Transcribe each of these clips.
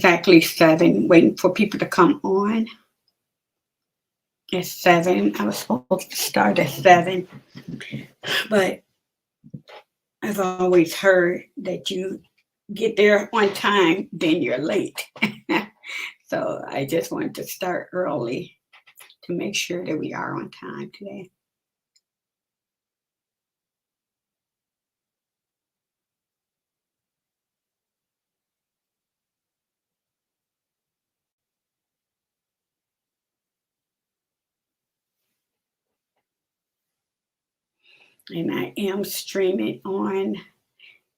Exactly 7, waiting for people to come on. It's 7. I was supposed to start at 7, but I've always heard that you get there on time, then you're late. So I just wanted to start early to make sure that we are on time today. And I am streaming on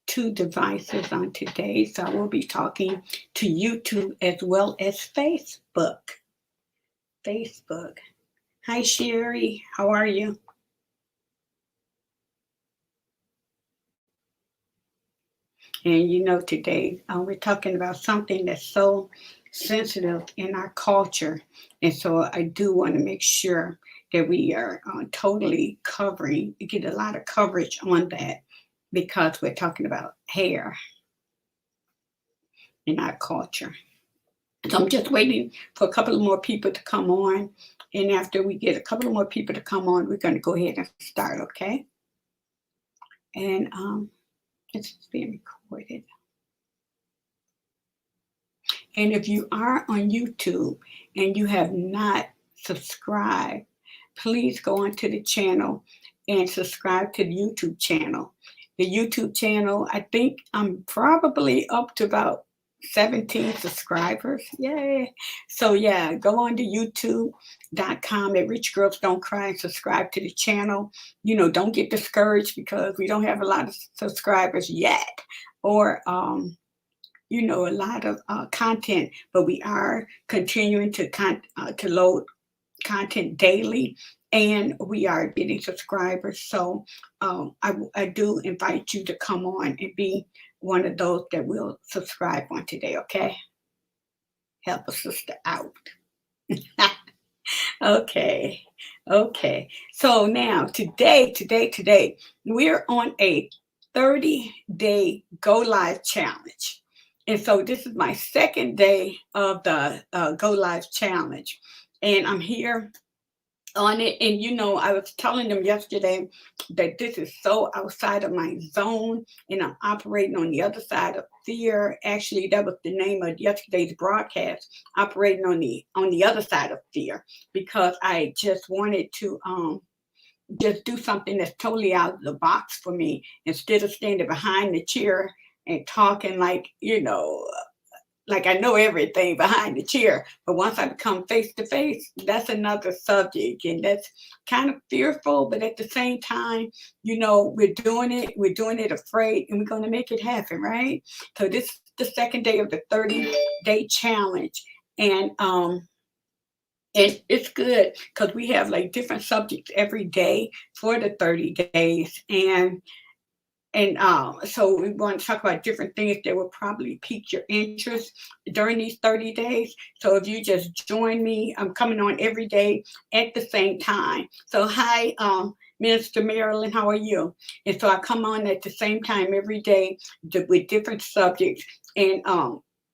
2 devices on today. So I will be talking to YouTube as well as Facebook. Facebook. Hi, Sherry. How are you? And today we're talking about something that's so sensitive in our culture. And so I do want to make sure that we are totally covering, get a lot of coverage on that because we're talking about hair in our culture. So I'm just waiting for a couple of more people to come on. And after we get a couple of more people to come on, we're going to go ahead and start, okay? And it's being recorded. And if you are on YouTube and you have not subscribed, please go onto the channel and subscribe to the YouTube channel. The YouTube channel, I think I'm probably up to about 17 subscribers. Yay. So yeah, go on to youtube.com at Rich Girls Don't Cry and subscribe to the channel. Don't get discouraged because we don't have a lot of subscribers yet. Or a lot of content, but we are continuing to load content daily, and we are getting subscribers. So I do invite you to come on and be one of those that will subscribe on today. Okay, help a sister out. Okay, okay. So now today, we're on a 30-day go live challenge. And so this is my second day of the go live challenge. And I'm here on it. And I was telling them yesterday that this is so outside of my zone, and I'm operating on the other side of fear. Actually, that was the name of yesterday's broadcast, operating on the other side of fear, because I just wanted to just do something that's totally out of the box for me, instead of standing behind the chair and talking like I know everything behind the chair. But once I become face to face, that's another subject. And that's kind of fearful, but at the same time, we're doing it afraid, and we're going to make it happen, right? So this is the second day of the 30-day challenge. And it's good because we have like different subjects every day for the 30 days. And so we want to talk about different things that will probably pique your interest during these 30 days. So if you just join me, I'm coming on every day at the same time. So hi, Minister Marilyn, how are you? And so I come on at the same time every day with different subjects.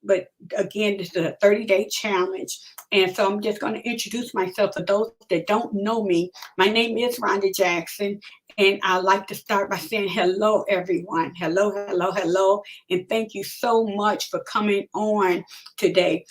But again, this is a 30-day challenge. And so I'm just going to introduce myself for those that don't know me. My name is Rhonda Jackson, and I'd like to start by saying hello, everyone. Hello, hello, hello. And thank you so much for coming on today.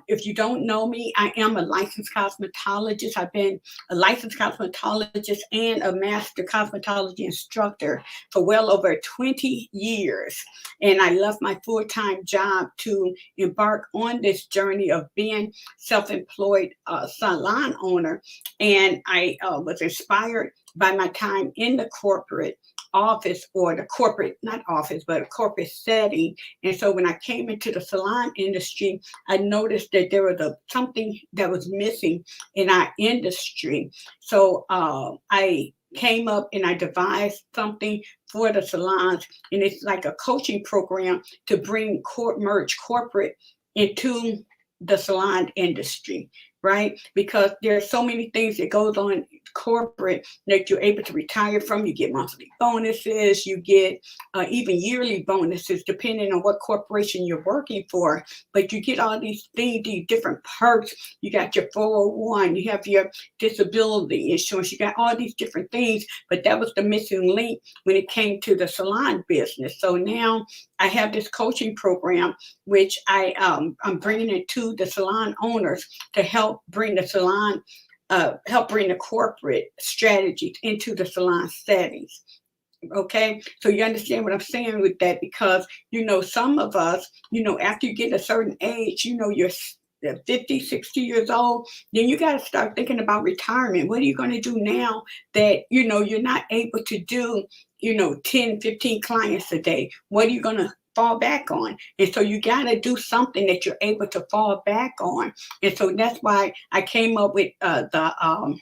If you don't know me, I am a licensed cosmetologist. I've been a licensed cosmetologist and a master cosmetology instructor for well over 20 years. And I left my full-time job to embark on this journey of being self-employed salon owner. And I was inspired by my time in the corporate office, or the corporate, not office, but a corporate setting. And so when I came into the salon industry, I noticed that there was something that was missing in our industry. So I came up and I devised something for the salons, and it's like a coaching program to merge corporate into the salon industry. right? Because there's so many things that goes on corporate that you're able to retire from. You get monthly bonuses, you get even yearly bonuses, depending on what corporation you're working for. But you get all these things, these different perks. You got your 401, you have your disability insurance, you got all these different things. But that was the missing link when it came to the salon business. So now I have this coaching program, which I'm bringing it to the salon owners to help bring the salon, help bring the corporate strategies into the salon settings. Okay, so you understand what I'm saying with that, because some of us, after you get a certain age, you're 50, 60 years old, then you got to start thinking about retirement. What are you going to do now that you're not able to do 10, 15 clients a day? What are you going to fall back on? And so you got to do something that you're able to fall back on. And so that's why I came up with the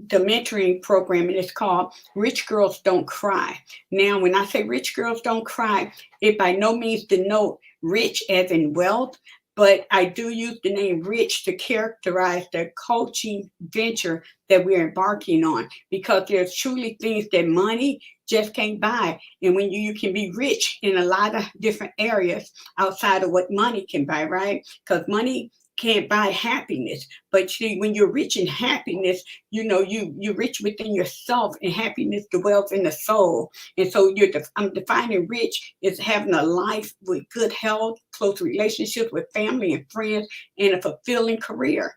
the mentoring program, and it's called Rich Girls Don't Cry. Now, when I say Rich Girls Don't Cry, it by no means denote rich as in wealth, but I do use the name rich to characterize the coaching venture that we're embarking on, because there's truly things that money just can't buy. And when you can be rich in a lot of different areas outside of what money can buy, right? Because money can't buy happiness. But see, when you're rich in happiness, you're rich within yourself, and happiness dwells in the soul. And so I'm defining rich as having a life with good health, close relationships with family and friends, and a fulfilling career.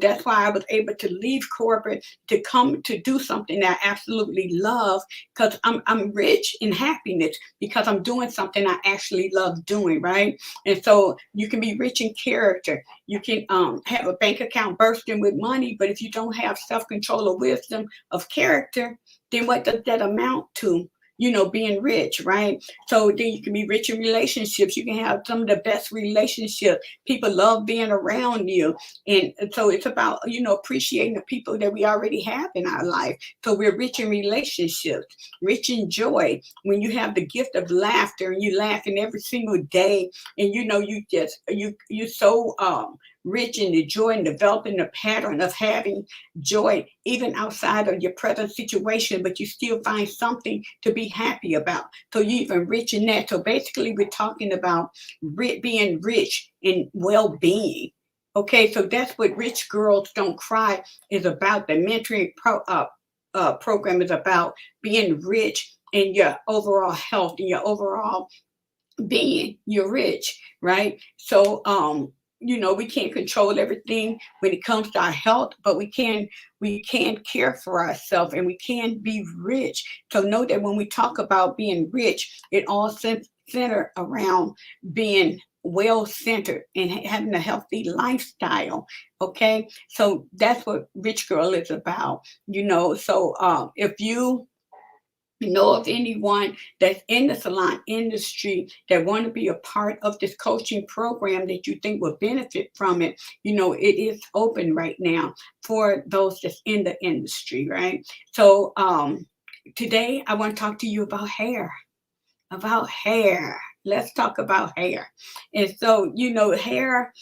That's why I was able to leave corporate to come to do something that I absolutely love, because I'm rich in happiness because I'm doing something I actually love doing, right? And so you can be rich in character. You can have a bank account bursting with money, but if you don't have self-control or wisdom of character, then what does that amount to? Being rich, right? So then you can be rich in relationships. You can have some of the best relationships. People love being around you. And so it's about, appreciating the people that we already have in our life. So we're rich in relationships, rich in joy. When you have the gift of laughter and you laughing every single day, and you so rich in the joy and developing the pattern of having joy even outside of your present situation, but you still find something to be happy about. So you even rich in that. So basically, we're talking about being rich in well-being. Okay, so that's what Rich Girls Don't Cry is about. The mentoring program is about being rich in your overall health and your overall being. You're rich, right? So we can't control everything when it comes to our health, but we can care for ourselves, and we can be rich. So know that when we talk about being rich, it all center around being well centered and having a healthy lifestyle. Okay, so that's what Rich Girl is about. So if you know of anyone that's in the salon industry that want to be a part of this coaching program that you think will benefit from it, it is open right now for those that's in the industry, right? So today I want to talk to you about hair. Let's talk about hair. And so hair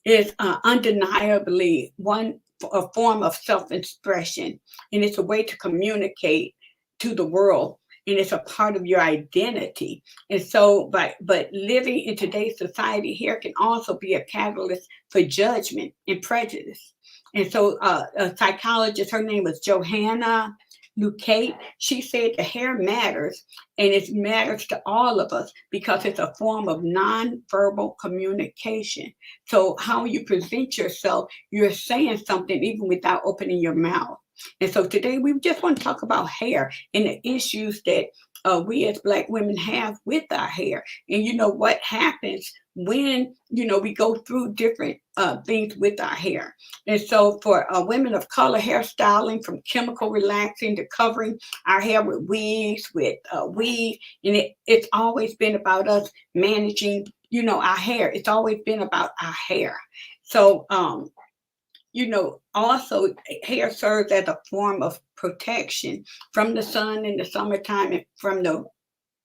is undeniably a form of self-expression, and it's a way to communicate to the world, and it's a part of your identity. And so but living in today's society, hair can also be a catalyst for judgment and prejudice. And so a psychologist, her name was Johanna Lucate, she said the hair matters, and it matters to all of us because it's a form of nonverbal communication. So how you present yourself, you're saying something even without opening your mouth. And so today we just want to talk about hair and the issues that we as Black women have with our hair. And what happens when we go through different things with our hair. And so for women of color, hairstyling, from chemical relaxing to covering our hair with wigs, with weave, and it's always been about us managing our hair. It's always been about our hair. So also hair serves as a form of protection from the sun in the summertime and from the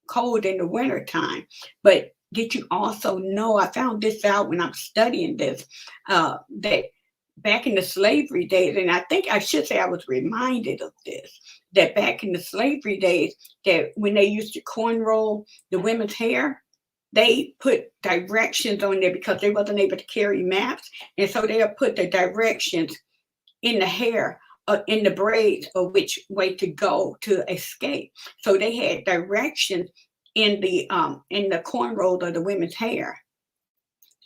cold in the wintertime. But did you also know, I found this out when I'm studying this, that back in the slavery days, and I think I should say I was reminded of this, that back in the slavery days, that when they used to cornrow the women's hair, they put directions on there because they wasn't able to carry maps, and so they'll put the directions in the hair, in the braids, of which way to go to escape. So they had directions in the cornrows of the women's hair.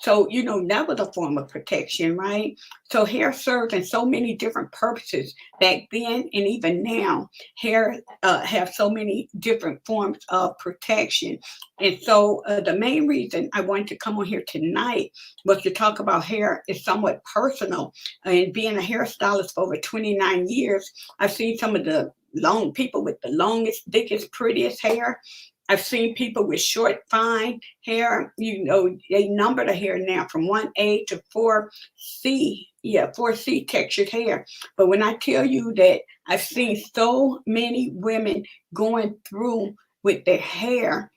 So, that was a form of protection, right? So hair served in so many different purposes back then and even now. Hair have so many different forms of protection. And so the main reason I wanted to come on here tonight was to talk about hair is somewhat personal. And being a hairstylist for over 29 years, I've seen some of the long people with the longest, thickest, prettiest hair. I've seen people with short, fine hair. They number the hair now from 1A to 4C. Yeah, 4C textured hair. But when I tell you that I've seen so many women going through with their hair,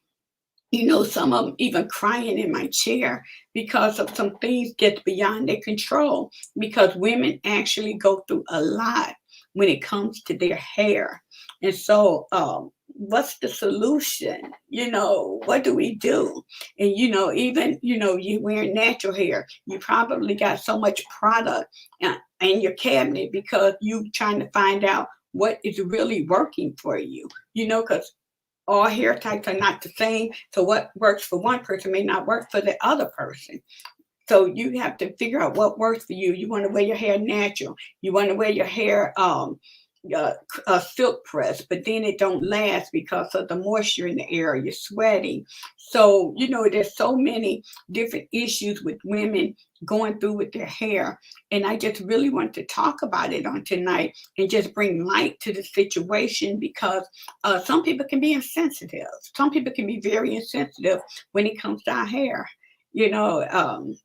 some of them even crying in my chair because of some things that's beyond their control. Because women actually go through a lot when it comes to their hair. And so, what's the solution? What do we do? And, even, you wearing natural hair, you probably got so much product in your cabinet because you trying to find out what is really working for you, because all hair types are not the same. So what works for one person may not work for the other person. So you have to figure out what works for you. You want to wear your hair natural. You want to wear your hair silk press, but then it don't last because of the moisture in the air. You're sweating. So, there's so many different issues with women going through with their hair. And I just really want to talk about it on tonight and just bring light to the situation because some people can be insensitive. Some people can be very insensitive when it comes to our hair. You know, um,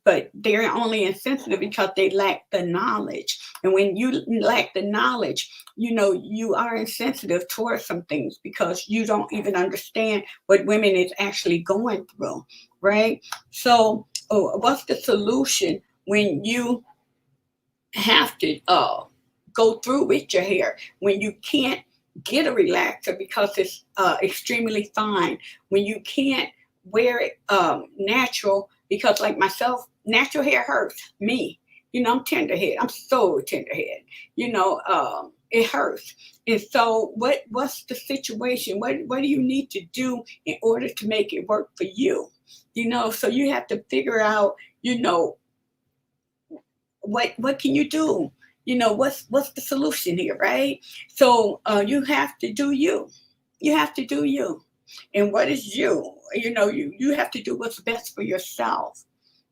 but they're only insensitive because they lack the knowledge. And when you lack the knowledge, you are insensitive towards some things because you don't even understand what women is actually going through, right? So, what's the solution when you have to go through with your hair, when you can't get a relaxer because it's extremely fine, when you can't wear it natural because, like myself, natural hair hurts me. I'm tenderhead. I'm so tenderhead. It hurts. And so, what's the situation? What do you need to do in order to make it work for you? So you have to figure out. What can you do? What's the solution here, right? So you have to do you. You have to do you. And what is you? You have to do what's best for yourself.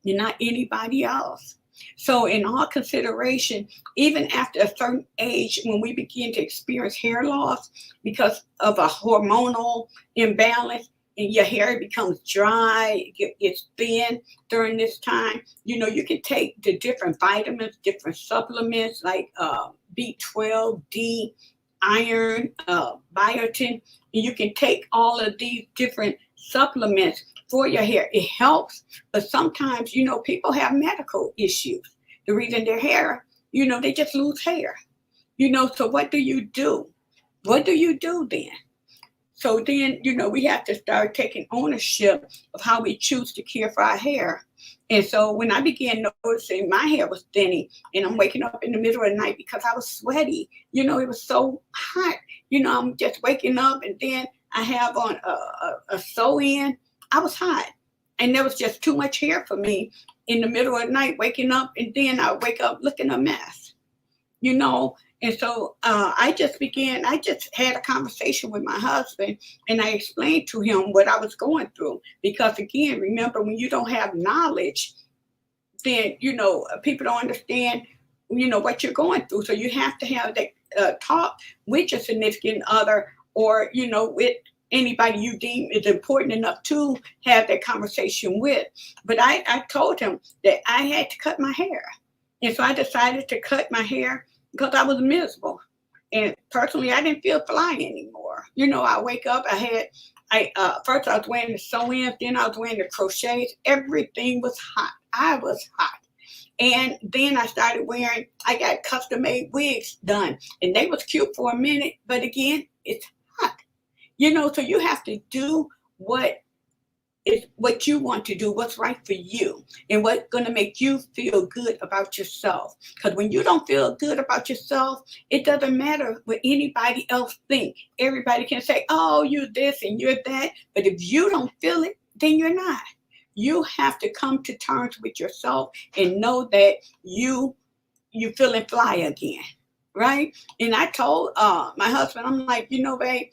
You're not anybody else. So in all consideration, even after a certain age, when we begin to experience hair loss because of a hormonal imbalance, and your hair becomes dry, it's thin during this time, you can take the different vitamins, different supplements like B12, D, iron, biotin, and you can take all of these different supplements for your hair. It helps, but sometimes, people have medical issues. The reason their hair, they just lose hair. So what do you do? What do you do then? So then, we have to start taking ownership of how we choose to care for our hair. And so when I began noticing my hair was thinning and I'm waking up in the middle of the night because I was sweaty, it was so hot. I'm just waking up and then I have on a sew-in. I was hot. And there was just too much hair for me in the middle of the night, waking up, and then I wake up looking a mess, you know. And so I just had a conversation with my husband and I explained to him what I was going through. Because again, remember, when you don't have knowledge, then, people don't understand, what you're going through. So you have to have that talk with your significant other or, with anybody you deem is important enough to have that conversation with. But I told him that I had to cut my hair. And so I decided to cut my hair because I was miserable. And personally, I didn't feel fly anymore. I wake up, I had I first I was wearing the sew-ins, then I was wearing the crochets. Everything was hot. I was hot. And then I started wearing, I got custom made wigs done. And they was cute for a minute, but again, it's hot. So you have to do what is what you want to do, what's right for you, and what's going to make you feel good about yourself. Because when you don't feel good about yourself, it doesn't matter what anybody else think. Everybody can say, oh, you're this and you're that. But if you don't feel it, then you're not. You have to come to terms with yourself and know that you feeling fly again, right? And I told my husband, I'm like, babe,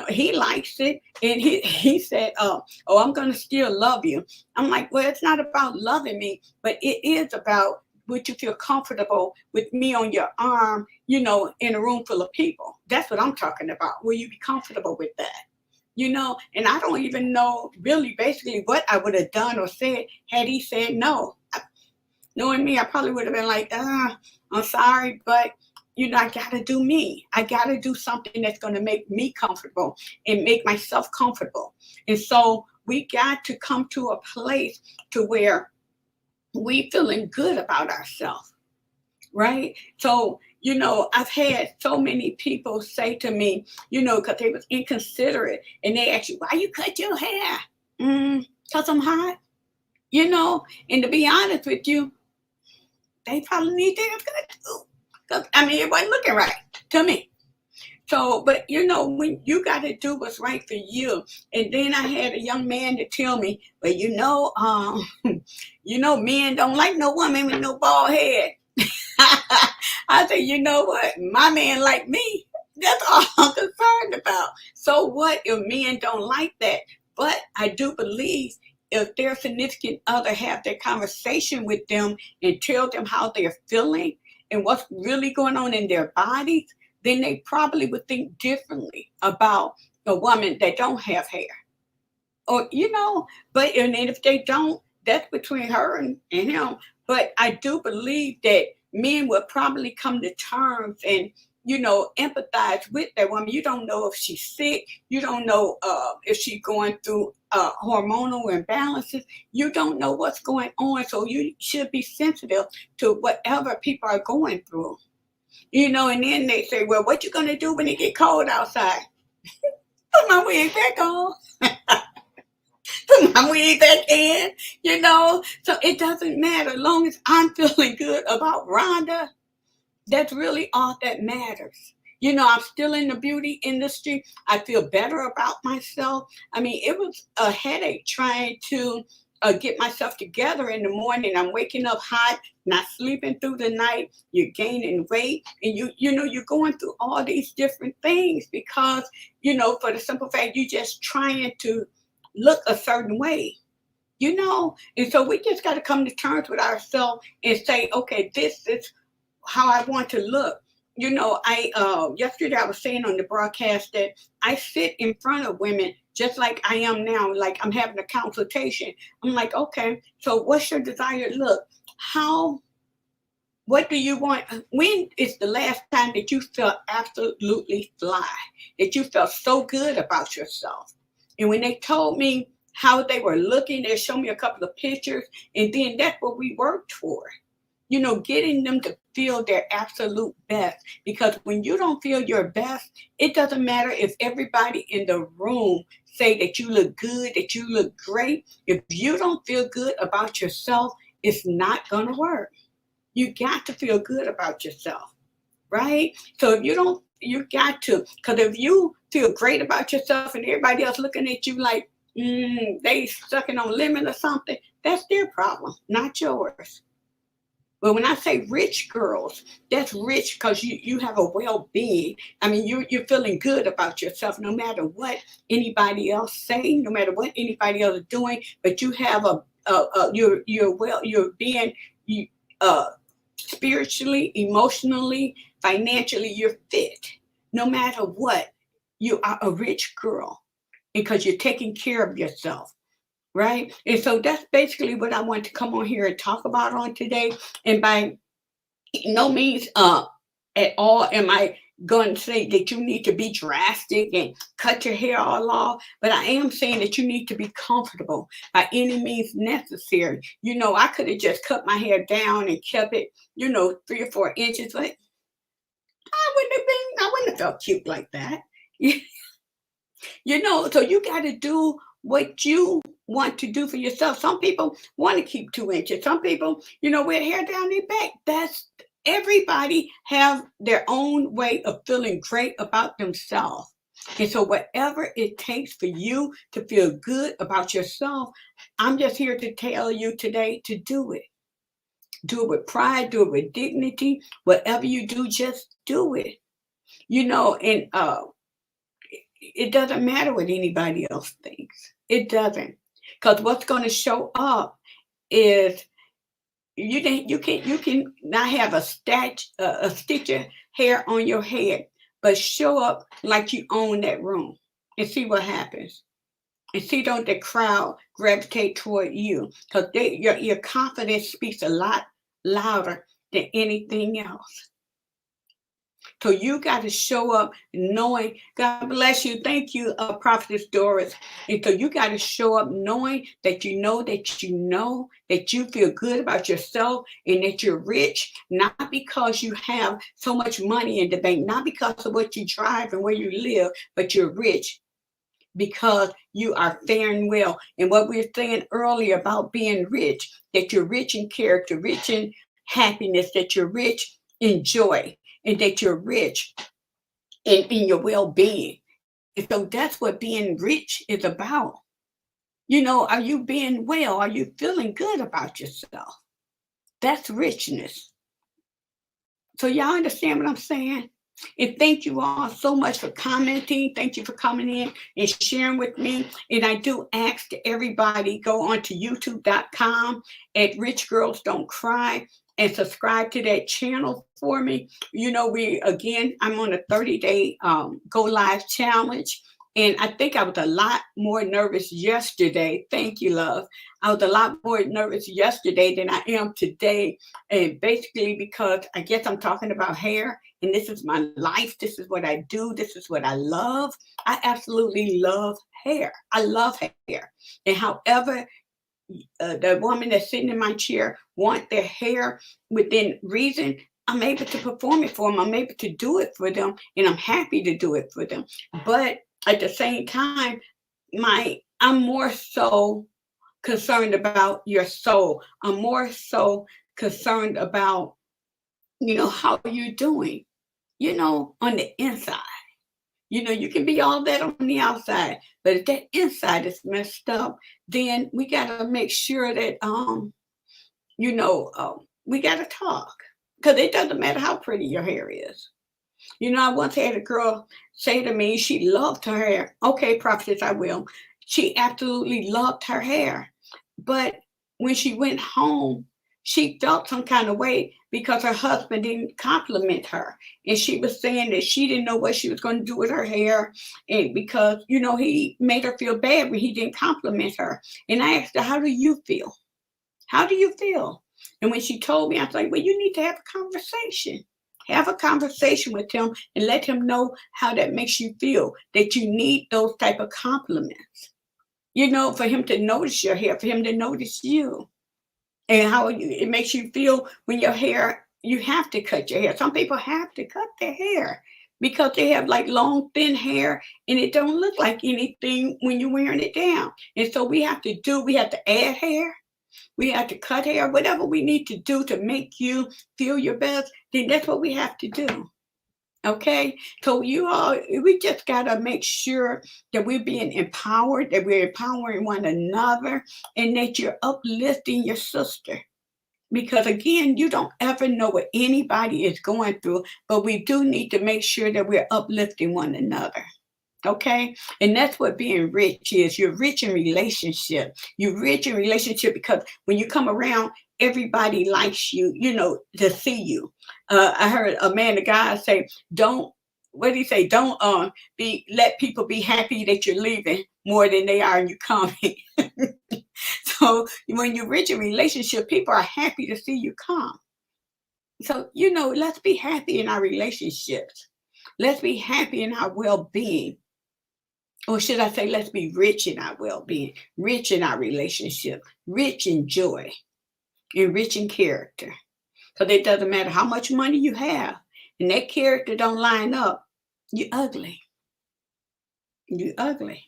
he likes it, and he said, oh, I'm gonna still love you. I'm like, well, it's not about loving me, but it is about would you feel comfortable with me on your arm, in a room full of people? That's what I'm talking about. Will you be comfortable with that? And I don't even know really basically what I would have done or said had he said no. Knowing me, I probably would have been like, I'm sorry, but I gotta do me. I gotta do something that's gonna make me comfortable and make myself comfortable. And so we got to come to a place to where we feeling good about ourselves, right? So, I've had so many people say to me, because they was inconsiderate, and they ask you, why you cut your hair? Because I'm hot, and to be honest with you, they probably need their cut too. 'Cause, it wasn't looking right to me. So, but when you got to do what's right for you. And then I had a young man to tell me, well, men don't like no woman with no bald head. I said, you know what? My man like me. That's all I'm concerned about. So what if men don't like that? But I do believe if their significant other have that conversation with them and tell them how they're feeling and what's really going on in their bodies, then they probably would think differently about a woman that don't have hair. Or, but and then if they don't, that's between her and him. But I do believe that men will probably come to terms and empathize with that woman. You don't know if she's sick. You don't know if she's going through hormonal imbalances. You don't know what's going on. So you should be sensitive to whatever people are going through. And then they say, well, what you going to do when it get cold outside? Put my wig back on. Put my wig back in, So it doesn't matter. As long as I'm feeling good about Rhonda, that's really all that matters. I'm still in the beauty industry. I feel better about myself. It was a headache trying to get myself together in the morning. I'm waking up hot, not sleeping through the night. You're gaining weight, and you're going through all these different things because for the simple fact you're just trying to look a certain way. And so we just got to come to terms with ourselves and say, okay, this is how I want to look. I yesterday I was saying on the broadcast that I sit in front of women just like I am now, like I'm having a consultation. I'm like, okay, so what's your desired look? What do you want? When is the last time that you felt absolutely fly, that you felt so good about yourself? And when they told me how they were looking, they showed me a couple of pictures, and then that's what we worked for. Getting them to feel their absolute best. Because when you don't feel your best, it doesn't matter if everybody in the room say that you look good, that you look great. If you don't feel good about yourself, it's not going to work. You got to feel good about yourself, right? So if you don't, you got to, because if you feel great about yourself and everybody else looking at you like they sucking on lemon or something, that's their problem, not yours. But when I say rich girls, that's rich because you have a well-being. You're feeling good about yourself no matter what anybody else saying, no matter what anybody else is doing. But you have you're being spiritually, emotionally, financially, you're fit. No matter what, you are a rich girl because you're taking care of yourself. Right. And so that's basically what I want to come on here and talk about on today. And by no means at all am I going to say that you need to be drastic and cut your hair all off, but I am saying that you need to be comfortable by any means necessary. I could have just cut my hair down and kept it, 3 or 4 inches, but I wouldn't have felt cute like that. So you got to do what you want to do for yourself. Some people want to keep 2 inches. Some people, wear hair down their back. That's Everybody have their own way of feeling great about themselves. And so whatever it takes for you to feel good about yourself, I'm just here to tell you today to do it. Do it with pride, do it with dignity. Whatever you do, just do it. And it doesn't matter what anybody else thinks. It doesn't. Because what's going to show up is you can not have a stitch of hair on your head, but show up like you own that room and see what happens. And see, don't the crowd gravitate toward you, because your confidence speaks a lot louder than anything else. So you got to show up knowing, God bless you. Thank you, Prophetess Doris. And so you got to show up knowing that that you feel good about yourself and that you're rich, not because you have so much money in the bank, not because of what you drive and where you live, but you're rich because you are faring well. And what we were saying earlier about being rich, that you're rich in character, rich in happiness, that you're rich in joy, and that you're rich in your well-being. And so that's what being rich is about. Are you being well? Are you feeling good about yourself? That's richness. So y'all understand what I'm saying? And thank you all so much for commenting. Thank you for coming in and sharing with me. And I do ask everybody, go on to youtube.com at Rich Girls Don't Cry and subscribe to that channel for me. I'm on a 30-day go live challenge. And I think I was a lot more nervous yesterday. Thank you, love. I was a lot more nervous yesterday than I am today. And basically because I guess I'm talking about hair, and this is my life. This is what I do. This is what I love. I absolutely love hair. I love hair. And however the woman that's sitting in my chair want their hair within reason, I'm able to perform it for them. I'm able to do it for them, and I'm happy to do it for them. But at the same time, I'm more so concerned about your soul. I'm more so concerned about, how you're doing, on the inside. You can be all that on the outside, but if that inside is messed up, then we got to make sure that, we got to talk, because it doesn't matter how pretty your hair is. I once had a girl say to me, she loved her hair. Okay, prophetess, I will. She absolutely loved her hair. But when she went home, she felt some kind of way because her husband didn't compliment her. And she was saying that she didn't know what she was going to do with her hair. And because, he made her feel bad when he didn't compliment her. And I asked her, how do you feel? How do you feel? And when she told me, I was like, well, you need to have a conversation. Have a conversation with him and let him know how that makes you feel, that you need those type of compliments. For him to notice your hair, for him to notice you, and how it makes you feel when your hair, you have to cut your hair. Some people have to cut their hair because they have like long, thin hair, and it don't look like anything when you're wearing it down. And so we have to add hair. We have to cut hair, whatever we need to do to make you feel your best, then that's what we have to do. Okay? So we just got to make sure that we're being empowered, that we're empowering one another, and that you're uplifting your sister. Because again, you don't ever know what anybody is going through, but we do need to make sure that we're uplifting one another. Okay? And that's what being rich is. You're rich in relationship. You're rich in relationship because when you come around, everybody likes you, to see you. I heard a man of God say, what did he say? Don't let people be happy that you're leaving more than they are you coming. So when you're rich in relationship, people are happy to see you come. So, let's be happy in our relationships. Let's be happy in our well-being. Or should I say, let's be rich in our well-being, rich in our relationship, rich in joy, and rich in character. Because it doesn't matter how much money you have, and that character don't line up, you ugly. You ugly.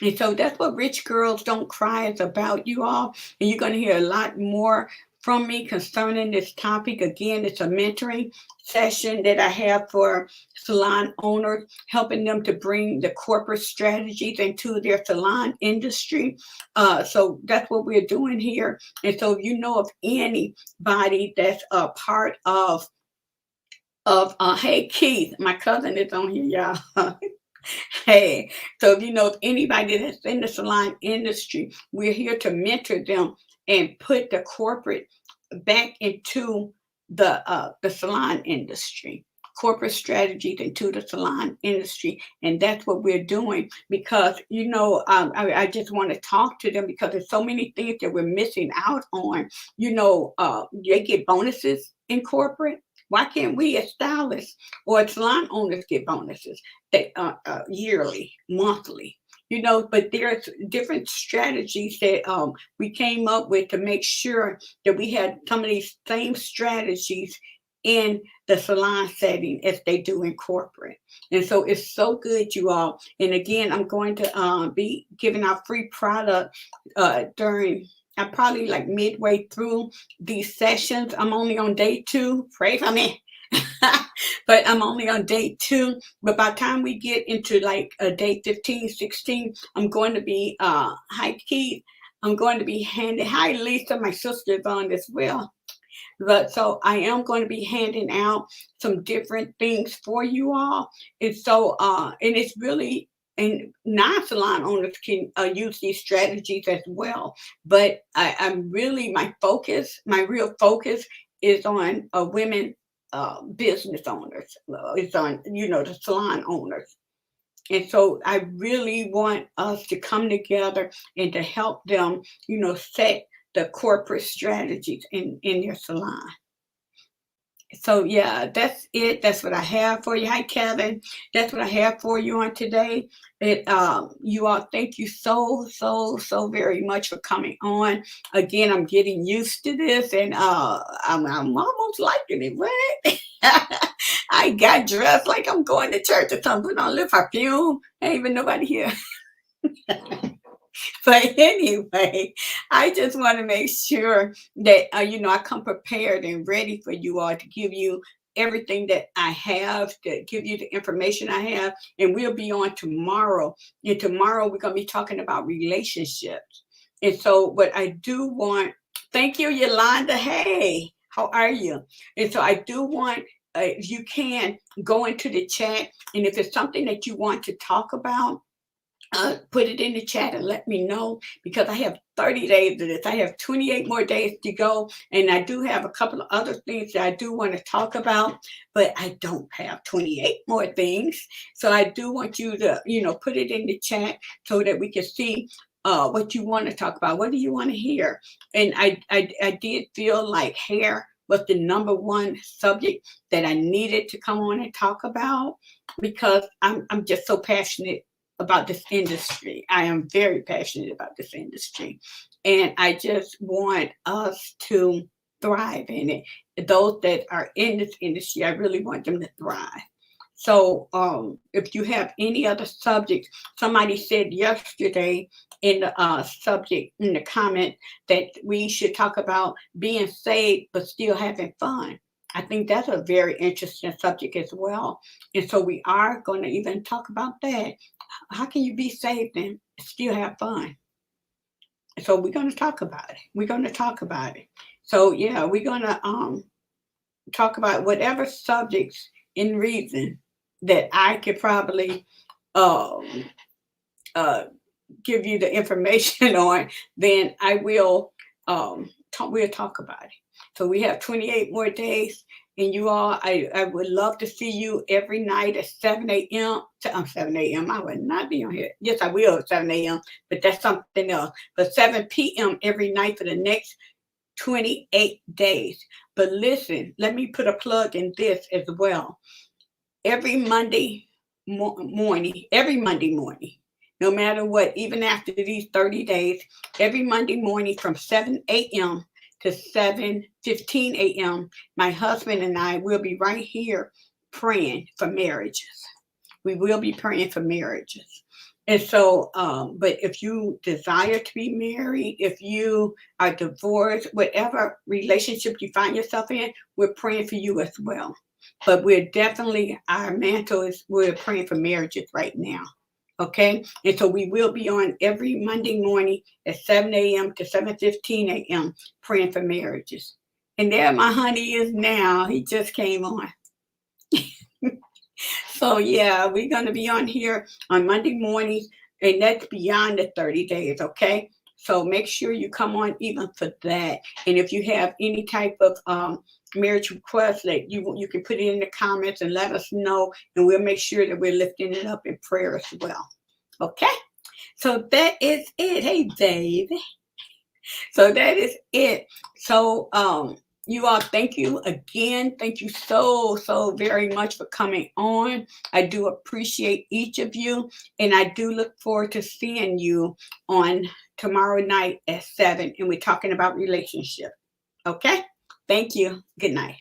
And so that's what Rich Girls Don't Cry is about, you all. And you're going to hear a lot more from me concerning this topic. Again, it's a mentoring session that I have for salon owners, helping them to bring the corporate strategies into their salon industry. So that's what we're doing here. And so if you know of anybody that's a part of hey Keith, my cousin is on here, y'all. Hey, so if you know of anybody that's in the salon industry, we're here to mentor them and put the corporate back into the salon industry, corporate strategies into the salon industry, and that's what we're doing because I just want to talk to them because there's so many things that we're missing out on. They get bonuses in corporate. Why can't we as stylists or salon owners get bonuses that yearly, monthly? But there's different strategies that we came up with to make sure that we had some of these same strategies in the salon setting as they do in corporate. And so it's so good, you all. And again, I'm going to be giving out free product during I'm probably like midway through these sessions. I'm only on day 2. Pray for me. But I'm only on day 2. But by the time we get into like day 15, 16, I'm going to be, hi Keith, I'm going to be handing, hi Lisa, my sister is on as well. But so I am going to be handing out some different things for you all. And so, and it's really, and non-salon owners can use these strategies as well. But I'm really, my real focus is on women business owners. It's on, the salon owners. And so I really want us to come together and to help them, set the corporate strategies in their salon. So yeah, that's it. That's what I have for you. Hi, Kevin. That's what I have for you on today. You all, thank you so very much for coming on. Again, I'm getting used to this, and I'm almost liking it. What? I got dressed like I'm going to church or something. Put on a little perfume. Ain't even nobody here. But anyway, I just want to make sure that I come prepared and ready for you all to give you everything that I have, to give you the information I have, and we'll be on tomorrow. And tomorrow we're going to be talking about relationships. And so, what I do want, thank you, Yolanda. Hey, how are you? And so, I do want. If you can go into the chat, and if it's something that you want to talk about, put it in the chat and let me know because I have 30 days of this. I have 28 more days to go. And I do have a couple of other things that I do want to talk about, but I don't have 28 more things. So I do want you to, put it in the chat so that we can see what you want to talk about. What do you want to hear? And I did feel like hair was the number one subject that I needed to come on and talk about because I'm just so passionate about this industry. I am very passionate about this industry. And I just want us to thrive in it. Those that are in this industry, I really want them to thrive. So if you have any other subjects, somebody said yesterday in the subject, in the comment, that we should talk about being saved but still having fun. I think that's a very interesting subject as well. And so we are going to even talk about that. How can you be saved and still have fun? So we're going to talk about it. We're going to talk about it. So yeah, we're going to talk about whatever subjects in reason that I could probably um, uh, give you the information on. Then I will we'll talk about it. So we have 28 more days. And you all, I would love to see you every night at 7 a.m. 7 a.m. I would not be on here. Yes, I will at 7 a.m., but that's something else. But 7 p.m. every night for the next 28 days. But listen, let me put a plug in this as well. every Monday morning, every Monday morning, no matter what, even after these 30 days, every Monday morning from 7 a.m. to 7:15 a.m., my husband and I will be right here praying for marriages. We will be praying for marriages. And so, but if you desire to be married, if you are divorced, whatever relationship you find yourself in, we're praying for you as well. But we're definitely, our mantle is, we're praying for marriages right now. Okay. And so we will be on every Monday morning at 7 a.m. to 7:15 a.m. praying for marriages. And there my honey is now. He just came on. So yeah, we're going to be on here on Monday mornings, and that's beyond the 30 days, okay? So make sure you come on even for that. And if you have any type of marriage request, that you can put it in the comments and let us know, and we'll make sure that we're lifting it up in prayer as well. Okay? So that is it. Hey, baby. So that is it. So you all, thank you again. Thank you so very much for coming on. I do appreciate each of you, and I do look forward to seeing you on tomorrow night at 7, and we're talking about relationship. Okay? Thank you. Good night.